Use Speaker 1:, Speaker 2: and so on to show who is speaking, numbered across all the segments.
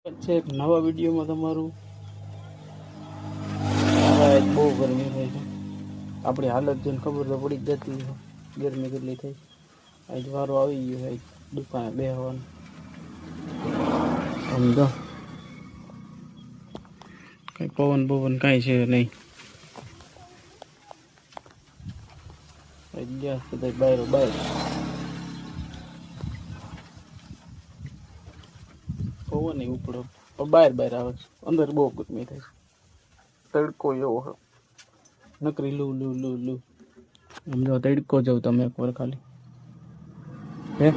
Speaker 1: છે એક નવા વિડીયોમાં તમારું બહુ ગરમી થાય છે. આપણી હાલત જોઈને ખબર તો પડી જ જતી છે ગરમી કેટલી થઈ. આજ વારો આવી ગયો છે દુકાને બેસવાનો. સમજો કઈ પવન પવન કાંઈ છે નહીં. ગયા બધા બાયરો બાય પવન નહીં ઉપડો બહાર બહાર આવે છે. અંદર બહુ ગરમી થાય છે. તડકો એવો હોય નકરી લૂ લૂ લૂ લૂ. સમજો તડકો જાવ તમે એક વાર ખાલી હે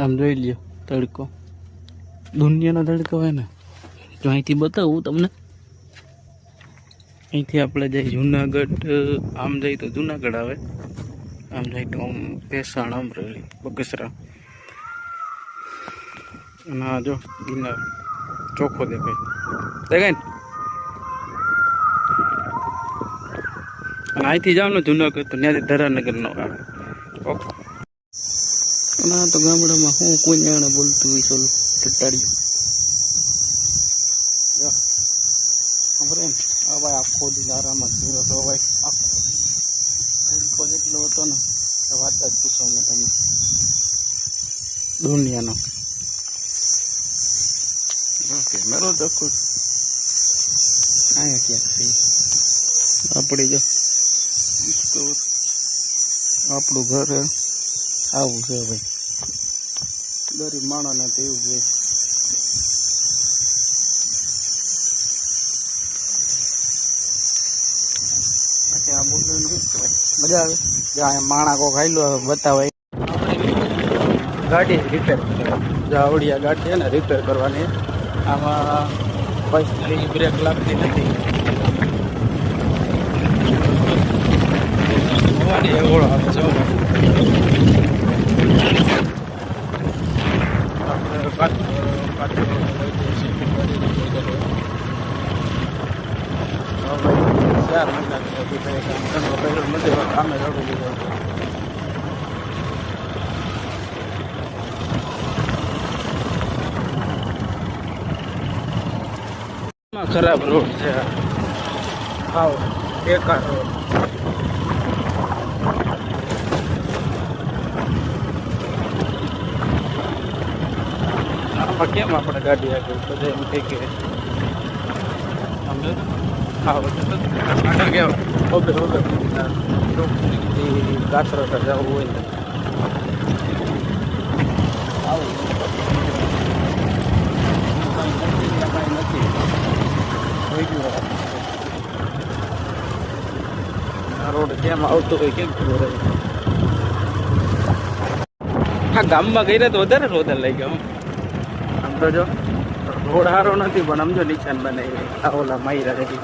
Speaker 1: આમ જોઈ લ્યો તડકો દુનિયાનો તડકો હોય ને. જો અહીંથી બતાવું તમને. અહીંથી આપણે જઈએ જુનાગઢ. આમ જઈએ તો જુનાગઢ આવે, આમ જાય તો આમ ભેસાણ અમરેલી બગસરા. અને આ જો ગિરનાર ચોખ્ખો દેખાય ને. અને અહીંથી જાવ ને જુનાગઢ તો ત્યાંથી ધરાનગર નો આવે. ઓકે. અને આ તો ગામડામાં હું કોઈ જાણે બોલતું હોય ચોલું ટટાડ્યું. ખબર એમ આ ભાઈ આખો દિન આરામ જ કર્યો તો ભાઈ આખો જેટલો હતો ને વાત જ પૂછો મેં તમે દુનિયાનો. કેમેરો દખો અહીંયા ક્યાંક છે આપણે જો આપણું ઘર આવું છે ભાઈ. ગરીબ માણસને તો એવું છે. પછી આ બોલવાનું મજા આવે. જ્યાં માણા કો ખાઈ લો બતાવે. ગાડી રિપેર જો આવડિયા ગાડી છે ને રિપેર કરવાની. આમાં પછી બ્રેક લાગતી નથી. એવડો આવે છે ખરાબ રોડ છે. હાવ બેકાર રોડ. આમાં કેમ આપણે ગાડી આગળ બધા એમ કહે કે અમે હા કેવા કાતરો જવું હોય ને રોડ કેમ આવતો હોય કેમ ખબર હોય. હા ગામમાં ગઈ તો વધારે રોદર લઈ ગયો. આમ તો જો રોડ સારો નથી પણ સમજો નિશાન બનાવી આ ઓલા માયરા હતી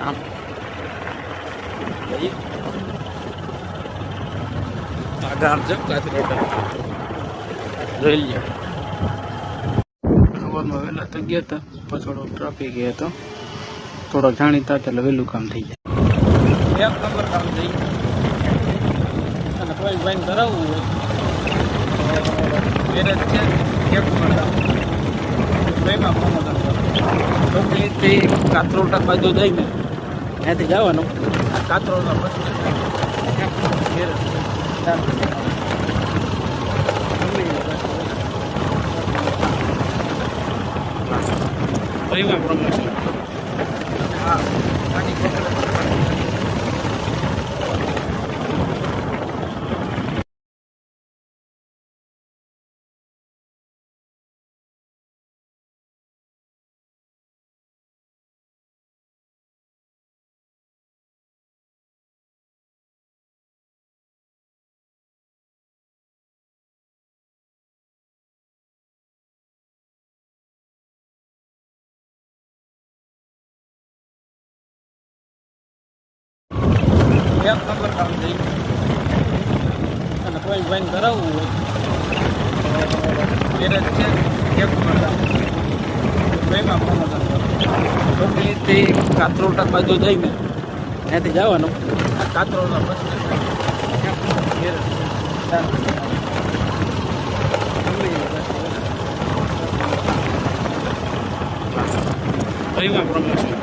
Speaker 1: આમ આ ગામ છે કાતરોડ જોઈ લ્યો. સવારમાં વહેલા તો ગયા હતા પછી થોડો ટ્રાફિક હતો થોડોક જાણીતા એટલે વહેલું કામ થઈ જાય. એક નંબર કામ થઈ અને કોઈ ભાઈને કરાવવું હોય મેરેજ છે એક ભાઈમાં પ્રમોશન તો તે કાતરોડ બાજુ જઈને ત્યાંથી જવાનું. આ કાતરોડના પ્રશ્ન ભાઈમાં પ્રમોશન હા એક નંબર કામ થઈ અને કોઈ ભાઈને કરાવવું હોય મેરેજ છે એક નંબર કામ ભાઈમાં પ્રમોશન તો તે કાતરોડ બાજુ જઈને ત્યાંથી જવાનું. આ કાતરોડના પ્રશ્ન રવિવાર પ્રમોશન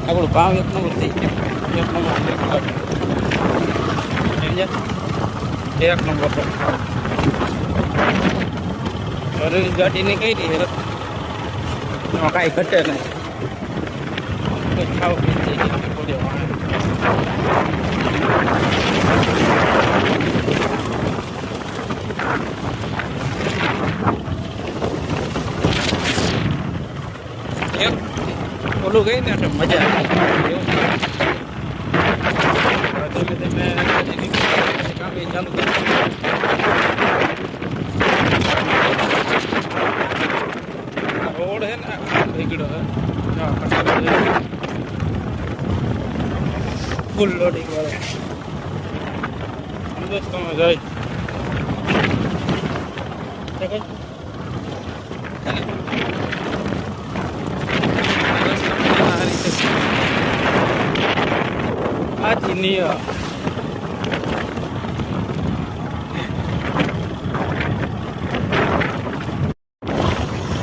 Speaker 1: આપણું ભાવ એક નંબર થઈ ગયો એક નંબર ગાડીની કઈ રહી કાંઈ ઘટે નહીં ખાવ થઈ ગયું ઓલું ગઈ ને મજા આવી ધીમે ધીમે કામ ચાલુ રોડ હે ને નીકળ્યો હે ફૂલ લોડિંગ વાળો હિન્દુસ્તાનમાં જાય આથી નિયમ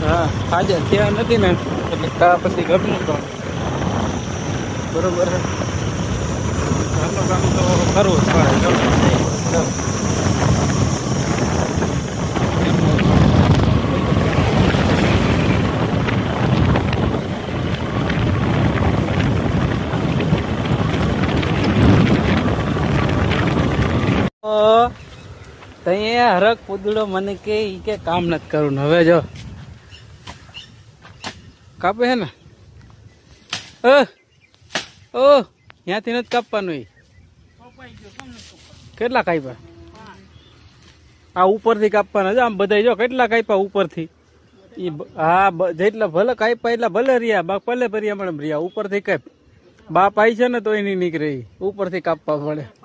Speaker 1: હા આજે ત્યાં નથી ને એટલે કા પછી ઘરનું કામ બરોબર ઘરનું કામ તો કરવું જ પડે અહીંયા હરક પૂદડો મને કે કામ નથી કરવું ને હવે જો કાપે હે ને ઓ ત્યાંથી નથી કાપવાનું કેટલા કાપ્યા આ ઉપરથી કાપવાના છે આમ બધા જો કેટલા કાપ્યા ઉપરથી હા જેટલા ભલે કાપ્યા એટલા ભલે રહ્યા બા ભલે ભર્યા પણ રહ્યા ઉપરથી કાપ બાપ આવી છે ને તો એની નીકળે ઉપરથી કાપવા પડે